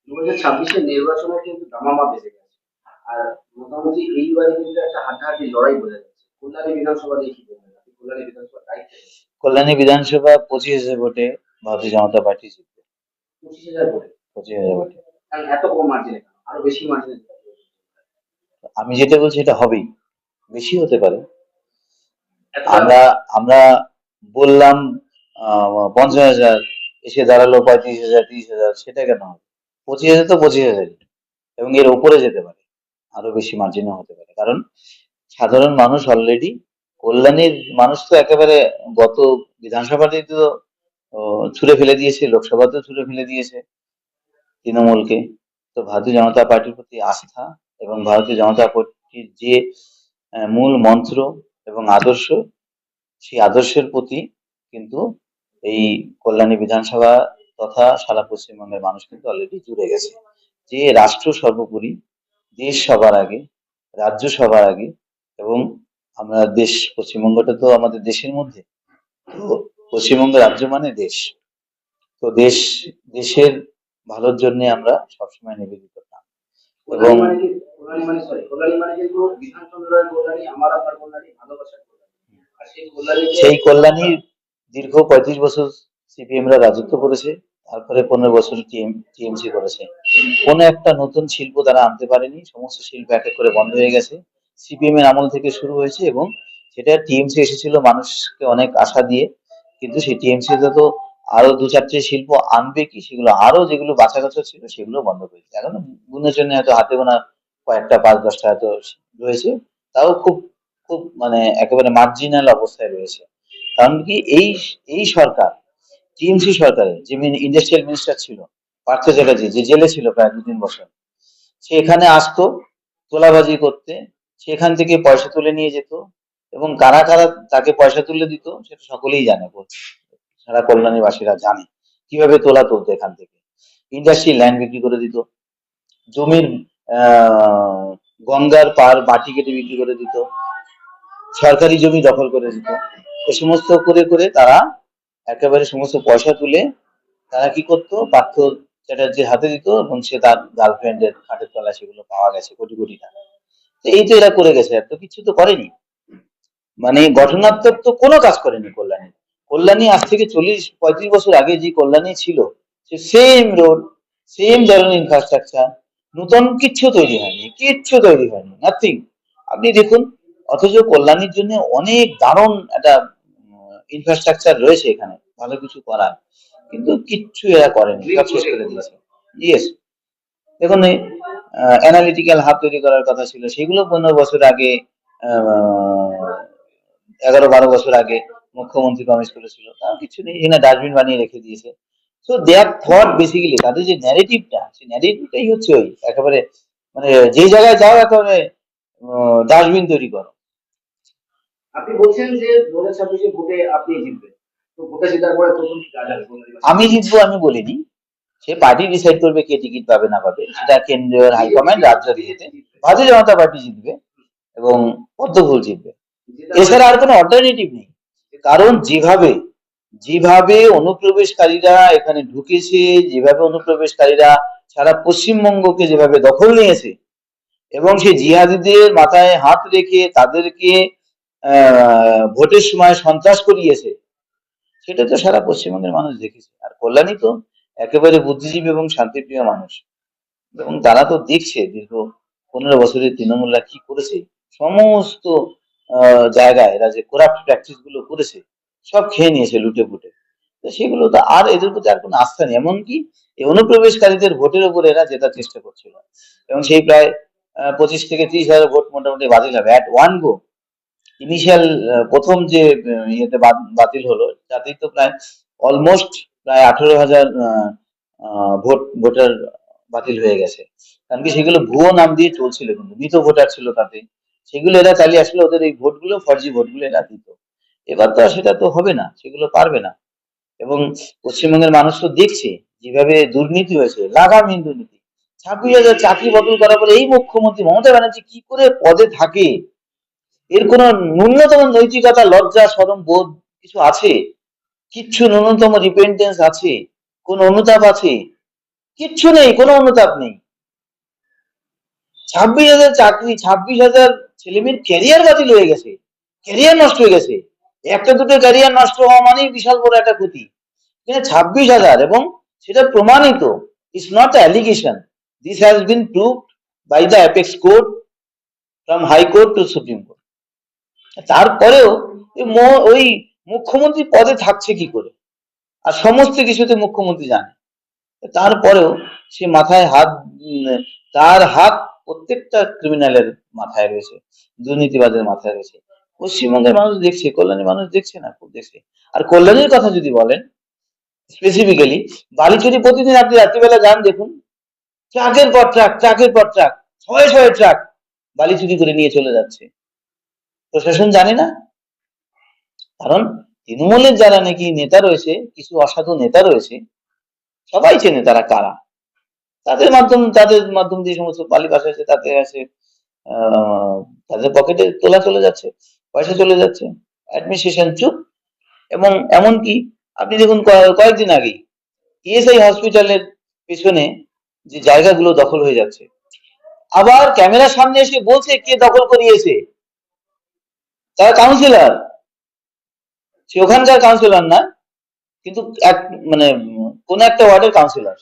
2026-এর নির্বাচনে কিন্তু দামামা বেজে গেছে। আর মোটামুটি এইবারে কিন্তু একটা হাড্ডাহাড্ডি লড়াই বোঝা যাচ্ছে। কল্যাণী বিধানসভা নিয়ে কি বলবেন? আপনি কল্যাণী বিধানসভার দায়িত্বে রয়েছেন। কল্যাণী বিধানসভা 25,000 ভোটে ভারতীয় জনতা পার্টি জিতবে। 25,000 ভোটে। 25,000 ভোটে। কারণ এত কম মার্জিনে কেন? আরো বেশি মার্জিনে দিতে হবে। আমি যেটা বলছি এটা হবেই, বেশি হতে পারে। এতটা আমরা আমরা বললাম 50,000, এসে দাঁড়ালো 35,000, 30,000, সেটা কেন হবে? 25,000 তো 25,000, এবং এর উপরে যেতে পারে, আরো বেশি মার্জিনও হতে পারে। কারণ সাধারণ মানুষ অলরেডি, কল্যাণীর মানুষ তো একেবারে গত বিধানসভাতেই তো ছুঁড়ে ফেলে দিয়েছে, লোকসভাতেও ছুঁড়ে ফেলে দিয়েছে তৃণমূলকে। তো ভারতীয় জনতা পার্টির প্রতি আস্থা এবং ভারতীয় জনতা পার্টির যে মূল মন্ত্র এবং আদর্শ, সেই আদর্শের প্রতি কিন্তু এই কল্যাণী বিধানসভা তথা সারা পশ্চিমবঙ্গের মানুষ কিন্তু অলরেডি জুড়ে গেছে যে রাষ্ট্র সর্বোপরি, দেশ সবার আগে, রাজ্য সবার আগে। এবং আমরা দেশ, পশ্চিমবঙ্গটা তো আমাদের দেশের মধ্যে, তো পশ্চিমবঙ্গ রাজ্য মানে দেশ। তো দেশের ভালোর জন্য আমরা সবসময় নিবেদিত থাকি। এবং কল্যাণী মানে কিন্তু বিধানচন্দ্র রায়ের কল্যাণী, আমার আপনার কল্যাণী, ভালোবাসার কল্যাণী। আর সেই কল্যাণীকে সেই কল্যাণী দীর্ঘ 35 বছর সিপিএমরা রাজত্ব করেছে, তারপরে 15 বছর টিএমসি করেছে। কোনো একটা নতুন শিল্প তারা আনতে পারেনি, সমস্ত শিল্প এক এক করে বন্ধ হয়ে গেছে। সিপিএম এর আমল থেকে শুরু হয়েছে, এবং সেটা টিএমসি এসেছিল মানুষকে অনেক আশা দিয়ে, কিন্তু সেই টিএমসি তো আরো দু চারটে শিল্প আনবে কি, সেগুলো আরো যেগুলো বাঁচা কাছা ছিল সেগুলো বন্ধ করেছে। এখন গুণের জন্য হয়তো হাতে গোনা কয়েকটা, 5-10টা হয়তো রয়েছে, তাও খুব খুব মানে একেবারে মার্জিনাল অবস্থায় রয়েছে। কারণ কি, এই এই সরকার, টিএমসি সরকারের যে ইন্ডাস্ট্রিয়াল মিনিস্টার ছিল পার্থ চ্যাটার্জি, যে জেলে ছিল প্রায় 2-3 বছর, সে এখানে আসতো তোলাবাজি করতে, সেখান থেকে পয়সা তুলে নিয়ে যেত, এবং কারা কারা তাকে পয়সা তুলে দিত সেটা সকলেই জানে, সারা কল্যাণীবাসীরা জানে কিভাবে তোলা তুলতো এখান থেকে। ইন্ডাস্ট্রি ল্যান্ড বিক্রি করে দিত, জমির আহ গঙ্গার পার মাটি কেটে বিক্রি করে দিত, সরকারি জমি দখল করে দিত। এ সমস্ত করে করে তারা একেবারে সমস্ত পয়সা তুলে তারা কি করতো, পার্থ চ্যাটার্জির হাতে দিত, এবং সে তার গার্লফ্রেন্ডের খাটের তলায় সেগুলো পাওয়া গেছে, কোটি কোটি টাকা। তো এই তো এরা করে গেছে, এত কিছু তো করেনি, মানে গঠনাত্মক তো কোনো কাজ করেনি কল্যাণী। কল্যাণী আজ থেকে 40-35 বছর আগে যে কল্যাণী ছিল, সে সেম রোড, সেম ধরনের ইনফ্রাস্ট্রাকচার, নতুন কিচ্ছু তৈরি হয়নি, কিচ্ছু তৈরি হয়নি, নাথিং। আপনি দেখুন, অথচ কল্যাণীর জন্য অনেক দারুণ একটা ইনফ্রাস্ট্রাকচার রয়েছে এখানে, ভালো কিছু করার, কিন্তু কিচ্ছু এরা করেনি, সব শেষ করে দিয়েছে। ইয়েস, দেখুন অ্যানালিটিক্যাল হাব তৈরি করার কথা ছিল, সেগুলো 15 বছর আগে, 11-12 বছর আগে মুখ্যমন্ত্রী প্রমিস করেছিল, তাও কিছু নেই, এখানে ডাস্টবিন বানিয়ে রেখে দিয়েছে। So they are thought, basically তাদের যে ন্যারেটিভটা, সেই ন্যারেটিভটাই হচ্ছে ওই একেবারে, মানে যে জায়গায় যাও একেবারে ডাস্টবিন তৈরি করো। আপনি বলছেন যে 2026-এ ভোটে আপনি জিতবেন। তো ভোটে জেতার পরে প্রথম কি কাজ হবে আমি জিতবো আমি বলিনি, সে পার্টি ডিসাইড করবে কে টিকিট পাবে না পাবে, সেটা কেন্দ্রীয় হাইকমান্ড, রাজ্য দিয়েছে। ভারতীয় জনতা পার্টি জিতবে এবং পদ্মফুল জিতবে, এছাড়া আর কোনো অল্টারনেটিভ নেই। কারণ যেভাবে যেভাবে অনুপ্রবেশকারীরা এখানে ঢুকেছে, যেভাবে অনুপ্রবেশকারীরা সারা পশ্চিমবঙ্গকে যেভাবে দখল নিয়েছে, এবং সেই জিহাদিদের মাথায় হাত রেখে তাদেরকে ভোটের সময় সন্ত্রাস করিয়েছে, সেটা তো সারা পশ্চিমবঙ্গের মানুষ দেখেছে। আর কল্যাণী তো একেবারে বুদ্ধিজীবী এবং শান্তিপ্রিয় মানুষ, এবং তারা তো দেখছে দীর্ঘ 15 বছরের তৃণমূলরা কি করেছে, সমস্ত জায়গায় এরা যে করাপ্ট প্র্যাকটিস গুলো করেছে, সব খেয়ে নিয়েছে লুটে পুটে। তো সেগুলো তো আর এদের প্রতি আর কোনো আস্থা নেই, এমনকি এই অনুপ্রবেশকারীদের ভোটের উপরে এরা জেতার চেষ্টা করছিল, এবং সেই প্রায় 25 থেকে 30 হাজার ভোট মোটামুটি বাতিল হবে অ্যাট ওয়ান গো। ইনিশিয়াল প্রথম যে ইয়েতে বাতিল হলো, তাতেই তো প্রায় অলমোস্ট প্রায় 18,000 ভোটার বাতিল হয়ে গেছে। কারণ কি, সেগুলো ভুয়ো নাম দিয়ে চলছিল, কিন্তু মৃত ভোটার ছিল তাতে, সেগুলো এরা চালিয়ে আসলে ওদের এই ভোটগুলো, ফর্জি ভোটগুলো এরা দিত। এবার তো আর সেটা তো হবে না, সেগুলো পারবে না। এবং পশ্চিমবঙ্গের মানুষ তো দেখছে যেভাবে দুর্নীতি হয়েছে, লাগামহীন দুর্নীতি। 26,000 চাকরি বদল করার পরে এই মুখ্যমন্ত্রী মমতা ব্যানার্জি কি করে পদে থাকে? এর কোনো ন্যূনতম নৈতিকতা, লজ্জা, শরম বোধ কিছু আছে? কিচ্ছু ন্যূনতম রিপেন্টেন্স আছে? কোন অনুতাপ আছে? কিচ্ছু নেই, কোনো অনুতাপ নেই। 26,000 চাকরি, 26,000 ছেলেমেয়ের ক্যারিয়ার বাতিল হয়ে গেছে, ক্যারিয়ার নষ্ট হয়ে গেছে। একটা দুটো ক্যারিয়ার নষ্ট হওয়া মানেই বিশাল বড় একটা ক্ষতি। 26,000, এবং সেটা প্রমাণিত। It's not allegation, this has been proved by the apex court, from high court to supreme court. তারপরেও ওই মুখ্যমন্ত্রী পদে থাকছে কি করে, আর সমস্ত কিছুতে মুখ্যমন্ত্রী জানে, তারপরেও সে মাথায় হাত, তার হাত প্রত্যেকটা ক্রিমিনালের মাথায় রয়েছে, দুর্নীতিবাজের মাথায় রয়েছে। পশ্চিমবঙ্গের মানুষ দেখছে, কল্যাণী মানুষ দেখছে না, খুব দেখছে। আর কল্যাণীর কথা যদি বলেন স্পেসিফিক্যালি, বালিচুরি প্রতিদিন আপনি রাত্রিবেলা যান, দেখুন ট্রাকের পর ট্রাক, ট্রাকের পর ট্রাক, শয়ে শয়ে ট্রাক বালি চুরি করে নিয়ে চলে যাচ্ছে। প্রশাসন জানে না, কারণ তৃণমূলের যারা নাকি নেতা রয়েছে, কিছু অসাধু নেতা রয়েছে, সবাই চেনে তারা কারা। তাদের মাধ্যম দিয়ে সমস্ত বালি পাস হয়েছে, তাতে আছে তাদের পকেটে তোলা চলে যাচ্ছে, পয়সা চলে যাচ্ছে, অ্যাডমিনিস্ট্রেশন চুপ। এবং এমনকি আপনি দেখুন কয়েকদিন আগেই ইএসআই হসপিটালের পেছনে যে জায়গাগুলো দখল হয়ে যাচ্ছে, আবার ক্যামেরার সামনে এসে বলছে কে দখল করিয়েছে, তারা কাউন্সিলর, সে ওখানকার কাউন্সিলর না, কিন্তু এক মানে কোন একটা ওয়ার্ডের কাউন্সিলর।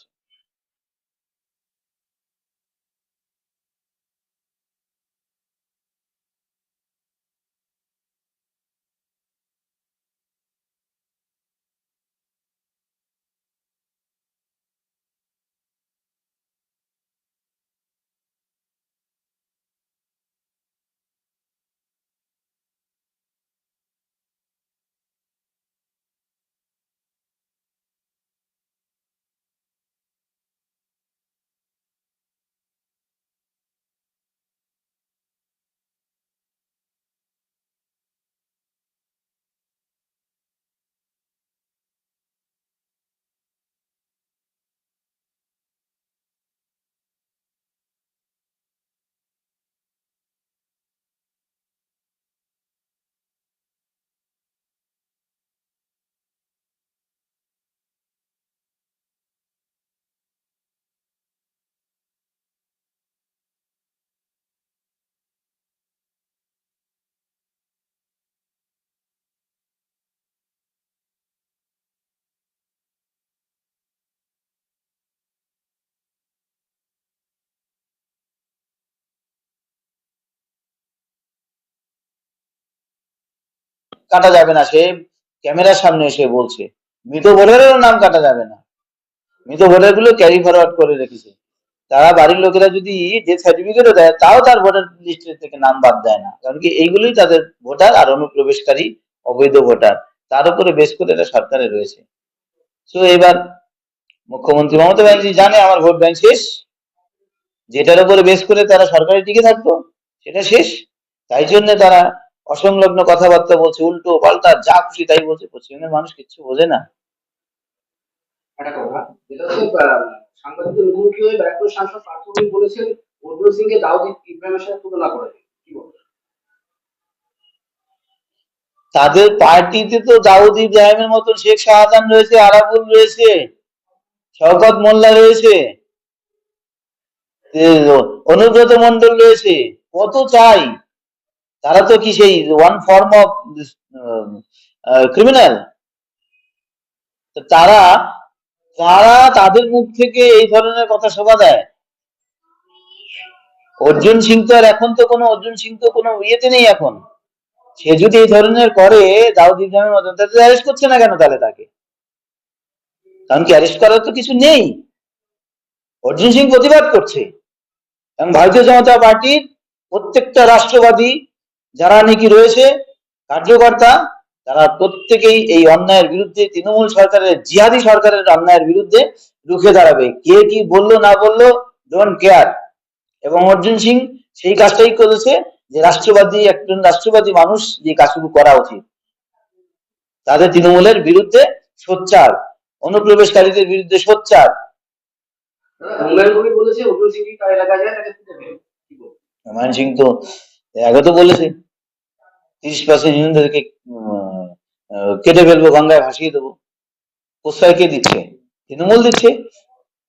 কাটা যাবে না, সে ক্যামেরার সামনে এসে বলছে মৃত ভোটারেরও নাম কাটা যাবে না, মৃত ভোটার গুলো ক্যারি ফরওয়ার্ড করে রেখেছে। তারা বাড়ির লোকেরা যদি ডেথ সার্টিফিকেটও দেয়, তাও তার ভোটার লিস্টের থেকে নাম বাদ দেয় না, কারণ কি এইগুলোই তাদের ভোটার আর অনুপ্রবেশকারী অবৈধ ভোটার, তার উপরে বেশ করে এটা সরকারে রয়েছে। তো এবার মুখ্যমন্ত্রী মমতা ব্যানার্জি জানে আমার ভোট ব্যাংক শেষ, যেটার উপরে বেশ করে তারা সরকারে টিকে থাকতো সেটা শেষ, তাই জন্য তারা অসংলগ্ন কথাবার্তা বলছে, উল্টো পাল্টা যা খুশি তাই বলছে। পশ্চিমবঙ্গের মানুষ কিচ্ছু বোঝে না। একটা কথা, যেটা হচ্ছে সাংবাদিকদের মুখোমুখি হয়ে ব্যারাকপুর সাংসদ পার্থ ভৌমিক বলেছেন অর্জুন সিংকে দাউদ ইব্রাহিমের সাথে তুলনা করে। কি বলবো? তাদের পার্টিতে তো দাউদ ইব্রাহিমের মতন শেখ শাহজাহান রয়েছে, আরাবুল রয়েছে, শওকত মোল্লা রয়েছে, অনুব্রত মন্ডল রয়েছে, কত চাই? তারা তো কি সেই ওয়ান ফর্ম অফ ক্রিমিনাল? তারা তারা তাদের মুখ থেকে এই ধরনের কথা শোভা দেয়? অর্জুন সিং তো আর এখন তো কোনো অর্জুন সিং তো কোনো ইয়েতে নেই এখন। সে যদি এই ধরনের করে দাউদ ইব্রাহিমের মতন, তাহলে অ্যারেস্ট করছে না কেন তাহলে তাকে? কারণ কি অ্যারেস্ট করার তো কিছু নেই। অর্জুন সিং প্রতিবাদ করছে, এবং ভারতীয় জনতা পার্টির প্রত্যেকটা রাষ্ট্রবাদী যারা নাকি রয়েছে কার্যকর্তা, তারা প্রত্যেকেই এই অন্যায়ের বিরুদ্ধে, তৃণমূল সরকারের জিহাদি সরকারের অন্যায়ের বিরুদ্ধে রুখে দাঁড়াবে। কে কি বললো না বললো, ডোন্ট কেয়ার। এবং অর্জুন সিং সেই কাজটাই করেছে, যে রাষ্ট্রবাদী একজন রাষ্ট্রবাদী মানুষ যে কাজটুকু করা উচিত, তাদের তৃণমূলের বিরুদ্ধে সোচ্চার, অনুপ্রবেশকারীদের বিরুদ্ধে সোচ্চার। হুমায়ুন কবির বলেছে অর্জুন সিং কি তার এলাকায় যায় তাকে তুলে ফেলবে। কি বলবো? হুমায়ুন সিং তো আগে তো বলেছে 30% হিন্দুদেরকে কেটে ফেলবো, গঙ্গায় ভাসিয়ে দেবো। প্রশ্রয় কে দিচ্ছে? তৃণমূল দিচ্ছে।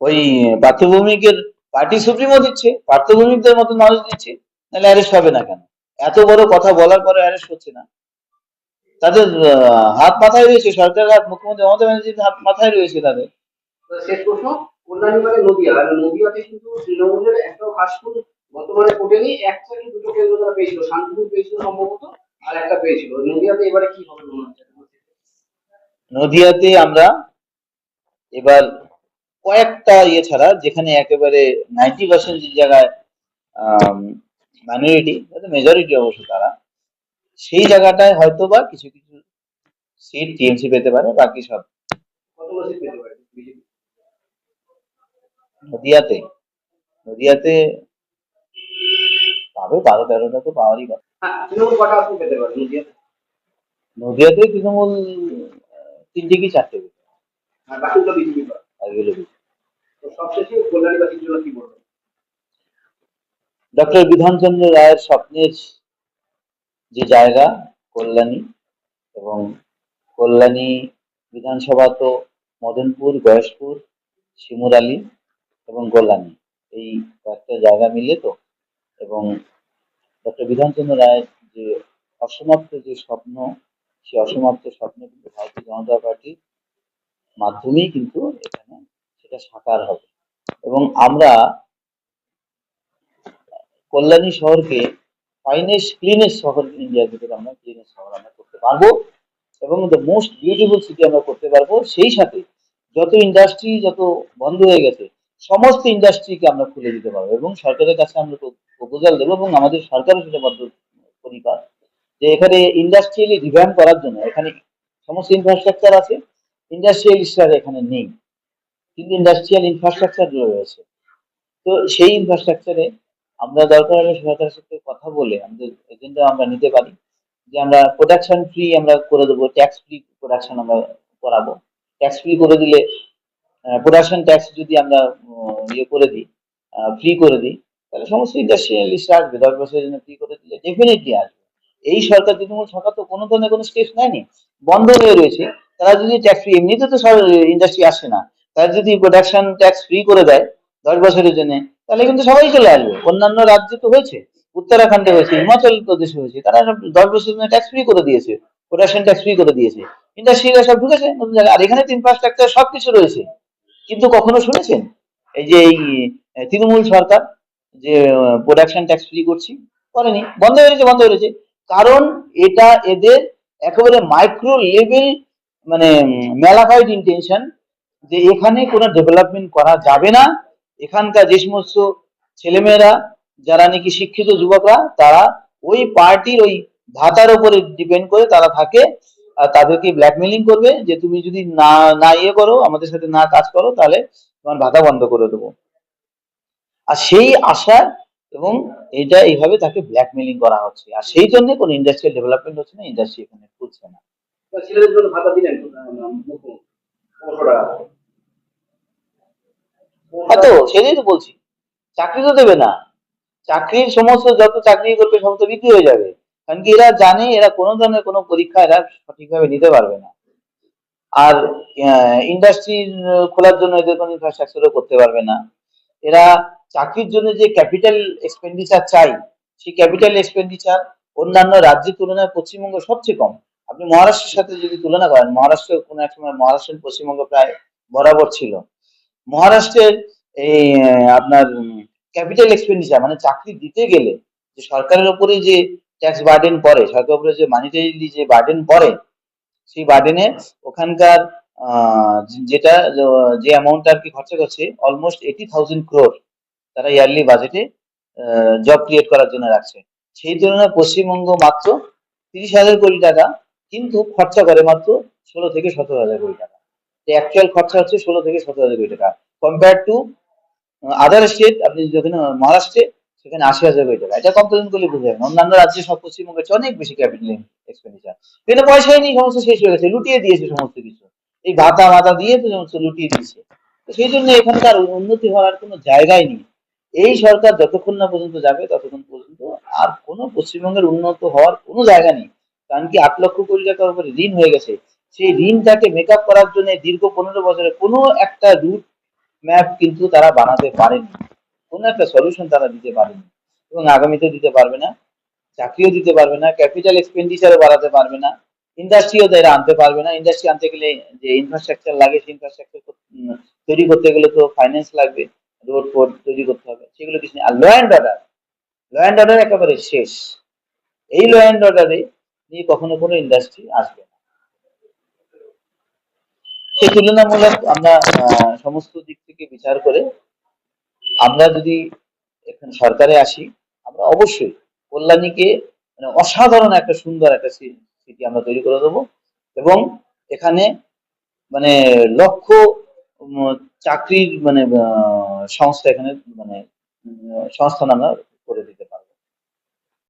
ওই পার্থভৌমিকের পার্টি সুপ্রিমো দিচ্ছে, পার্থভৌমিকদের মতো মানুষ দিচ্ছে, নাহলে অ্যারেস্ট হবে না কেন? এত বড় কথা বলার পরে অ্যারেস্ট হচ্ছে না? তাদের হাত মাথায় রয়েছে, সরকারের হাত, মুখ্যমন্ত্রী মমতা ব্যানার্জির হাত মাথায় রয়েছে তাদের। তো শেষ প্রশ্ন, কল্যাণী মানে নদিয়া, আর নদিয়াতে কিন্তু তৃণমূলের একটাও ঘাসফুল বর্তমানে ফোটেনি, একটা কি দুটো কেন্দ্র তারা পেয়েছিল, শান্তিপুর পেয়েছিল সম্ভবত, আর একটা পেয়েছিল। নদিয়াতে এবারে কি হবে মনে হচ্ছে? নদিয়াতে আমরা এবার কয়েকটা ইয়ে ছাড়া, যেখানে একেবারে 90% যে জায়গায় মাইনরিটি, মেজরিটি অবশ্য তারা, সেই জায়গাটায় হয়তো বা কিছু কিছু সিট টিএমসি পেতে পারে, বাকি সব কতগুলো সিট পেতে পারে বিজেপি? নদিয়াতে। নদিয়াতে পাবে 12-13টা তো পাওয়ারই কথা। হ্যাঁ, তৃণমূল কটা আসন পেতে পারে নদিয়াতে? নদিয়াতে তৃণমূল 3টে কি 4টে পেতে পারে, আর বাকিগুলো বিজেপি পাবে। আর এগুলো তো সবশেষে কল্যাণীবাসীর জন্য কি বলবেন? ডক্টর বিধানচন্দ্র রায়ের স্বপ্নের যে জায়গা কল্যাণী, এবং কল্যাণী বিধানসভা তো মদনপুর, গয়েশপুর, শিমুরালী এবং কল্যাণী, এই কয়েকটা জায়গা মিলে তো। এবং ডক্টর বিধানচন্দ্র রায়ের যে অসমাপ্ত যে স্বপ্ন, সেই অসমাপ্ত স্বপ্ন কিন্তু ভারতীয় জনতা পার্টির মাধ্যমেই কিন্তু এখানে সেটা সাকার হবে। এবং আমরা কল্যাণী শহরকে ফাইনেস্ট ক্লিনেস্ট শহর ইন্ডিয়ার ভিতরে আমরা ক্লিনেস্ট শহর আমরা করতে পারবো, এবং দ্য মোস্ট বিউটিফুল সিটি আমরা করতে পারবো। সেই সাথে যত ইন্ডাস্ট্রি যত বন্ধ হয়ে গেছে, সমস্ত ইন্ডাস্ট্রিকে আমরা খুলে দিতে পারবো, এবং সরকারের কাছে আমরা প্রপোজাল দেবো, এবং আমাদের সরকারও সেটা বদ্ধ পরিকর যে এখানে ইন্ডাস্ট্রিয়ালি রিভ্যাম্প করার জন্য এখানে সমস্ত ইনফ্রাস্ট্রাকচার আছে, ইন্ডাস্ট্রিয়ালিস্টরা এখানে নেই, কিন্তু ইন্ডাস্ট্রিয়াল ইনফ্রাস্ট্রাকচার রয়েছে। তো সেই ইনফ্রাস্ট্রাকচারে আমরা দরকার হলে সরকারের সাথে কথা বলে আমাদের এজেন্ডা আমরা নিতে পারি, যে আমরা প্রোডাকশন ফ্রি আমরা করে দেবো, ট্যাক্স ফ্রি প্রোডাকশন আমরা করাবো। ট্যাক্স ফ্রি করে দিলে, প্রোডাকশন ট্যাক্স যদি আমরা ইয়ে করে দিই, ফ্রি করে দিই, তাহলে সমস্ত ইন্ডাস্ট্রিয়ালিস্ট আসবে, 10 বছরের জন্য ফ্রি করে দিলে ডেফিনেটলি আসবে। এই সরকার, তৃণমূল সরকার তো কোনো ধরনের কোনো স্টেপস নেয়নি, বন্ধ হয়ে রয়েছে। তারা যদি ট্যাক্স ফ্রি, এমনিতে তো সব ইন্ডাস্ট্রি আসে না, তারা যদি প্রোডাকশন ট্যাক্স ফ্রি করে দেয় 10 বছরের জন্য, তাহলে কিন্তু সবাই চলে আসবে। অন্যান্য রাজ্যে তো হয়েছে, উত্তরাখণ্ডে হয়েছে, হিমাচল প্রদেশে হয়েছে, তারা সব 10 বছরের জন্য ট্যাক্স ফ্রি করে দিয়েছে, প্রোডাকশন ট্যাক্স ফ্রি করে দিয়েছে, ইন্ডাস্ট্রিরা সব ঢুকেছে নতুন জায়গায়। আর এখানে তো ইনফ্রাস্ট্রাকচার সবকিছু রয়েছে, কিন্তু কখনো শুনেছেন এই যে এই তৃণমূল সরকার যে প্রোডাকশন ট্যাক্স ফ্রি করছি? করেনি, বন্ধ হয়ে গেছে, বন্ধ হয়ে গেছে। কারণ এটা এদের একেবারে মাইক্রো লেভেল, মানে ম্যালাফাইড ইন্টেনশন, যে এখানে কোনো ডেভেলপমেন্ট করা যাবে না। এখানকার যে সমস্ত ছেলেমেয়েরা যারা নাকি শিক্ষিত যুবকরা, তারা ওই পার্টির ওই ভাতার উপরে ডিপেন্ড করে তারা থাকে, আর তাদেরকে ব্ল্যাকমেলিং করবে যে তুমি যদি না না ইয়ে করো, আমাদের সাথে না কাজ করো, তাহলে তোমার ভাতা বন্ধ করে দেবো। আর সেই আশা, এবং এটা এইভাবে তাকে ব্ল্যাকমেলিং করা হচ্ছে, আর সেই জন্য কোনো ইন্ডাস্ট্রিয়াল ডেভেলপমেন্ট হচ্ছে না, ইন্ডাস্ট্রি এখানে খুলছে না। তো ছেলেদের জন্য ভাতা দিলেন মুখ্যমন্ত্রী 1500 টাকা। হ্যাঁ, 1500 তো টাকা। সেটাই তো বলছি, চাকরি তো দেবে না। চাকরির সমস্ত যত চাকরি করবে সমস্ত বিক্রি হয়ে যাবে, কারণ কি এরা জানে এরা কোনো ধরনের কোনো পরীক্ষা এরা সঠিকভাবে নিতে পারবে না। আর ইন্ডাস্ট্রি খোলার জন্য এদের কোনো ইনফ্রাস্ট্রাকচারও করতে পারবে না। এরা চাকরির জন্য যে ক্যাপিটাল এক্সপেন্ডিচার চাই, সেই ক্যাপিটাল এক্সপেন্ডিচার অন্যান্য রাজ্যের তুলনায় পশ্চিমবঙ্গ সবচেয়ে কম। আপনি মহারাষ্ট্রের সাথে যদি তুলনা করেন, মহারাষ্ট্র কোনো এক সময় মহারাষ্ট্র পশ্চিমবঙ্গ প্রায় বরাবর ছিল। মহারাষ্ট্রের এই আপনার ক্যাপিটাল এক্সপেন্ডিচার, মানে চাকরি দিতে গেলে যে সরকারের উপরে যে ট্যাক্স বার্ডেন পড়ে, সরকারের উপরে যে মানিটারিলি যে বার্ডেন পড়ে, সেই বার্ডেনে ওখানকার যেটা যে অ্যামাউন্ট আর কি খরচা করছে, অলমোস্ট 80,000 crore তারা ইয়ারলি বাজেটে জব ক্রিয়েট করার জন্য রাখছে। সেই তুলনায় পশ্চিমবঙ্গ মাত্র 30,000 কোটি টাকা, কিন্তু খরচা করে মাত্র 16 থেকে 17 হাজার কোটি টাকা। অ্যাকচুয়াল খরচা হচ্ছে 16 থেকে 17 হাজার কোটি টাকা, কম্পেয়ার টু আদার স্টেট। আপনি যেখানে মহারাষ্ট্রে, সেখানে 80,000 কোটি টাকা। এটা কম্পারিজন করলে বুঝে যাবেন, অন্যান্য রাজ্যে সব পশ্চিমবঙ্গের চেয়ে অনেক বেশি ক্যাপিটাল এক্সপেন্ডিচার। কিন্তু পয়সাই নেই, সমস্ত শেষ হয়ে গেছে, লুটিয়ে দিয়েছে সমস্ত কিছু, এই ভাতা মাতা দিয়ে তো সমস্ত লুটিয়ে দিয়েছে। তো সেই জন্য এখানকার উন্নতি হওয়ার কোনো জায়গাই নেই। এই সরকার যতক্ষণ না পর্যন্ত যাবে, ততক্ষণ পর্যন্ত আর কোনো পশ্চিমবঙ্গের উন্নত হওয়ার কোনো জায়গা নেই। কারণ কি 8 লক্ষ কোটি টাকার উপরে ঋণ হয়ে গেছে, সেই ঋণটাকে মেকআপ করার জন্য দীর্ঘ 15 বছরে কোনো একটা রুট ম্যাপ কিন্তু তারা বানাতে পারেনি, কোনো একটা সলিউশন তারা দিতে পারেনি এবং আগামীতে দিতে পারবে না। চাকরিও দিতে পারবে না, ক্যাপিটাল এক্সপেন্ডিচারও বাড়াতে পারবে না, ইন্ডাস্ট্রিও তারা আনতে পারবে না। ইন্ডাস্ট্রি আনতে গেলে যে ইনফ্রাস্ট্রাকচার লাগে, সেই ইনফ্রাস্ট্রাকচার তৈরি করতে গেলে তো ফাইন্যান্স লাগবে, রোড ফোড তৈরি করতে হবে, সেগুলো কিছু নেই। আর ল অ্যান্ড অর্ডার একেবারে শেষ। এই ল অ্যান্ড অর্ডারে নিয়ে কখনো কোনো ইন্ডাস্ট্রি আসবে না। সেই তুলনামূলক আমরা সমস্ত দিক থেকে বিচার করে আমরা যদি এখানে সরকারে আসি, আমরা অবশ্যই কল্যাণীকে মানে অসাধারণ একটা সুন্দর একটা সিটি আমরা তৈরি করে দেবো এবং এখানে মানে লক্ষ উম, চাকরির মানে সংস্থা এখানে মানে সংস্থান আমরা করে দেবো।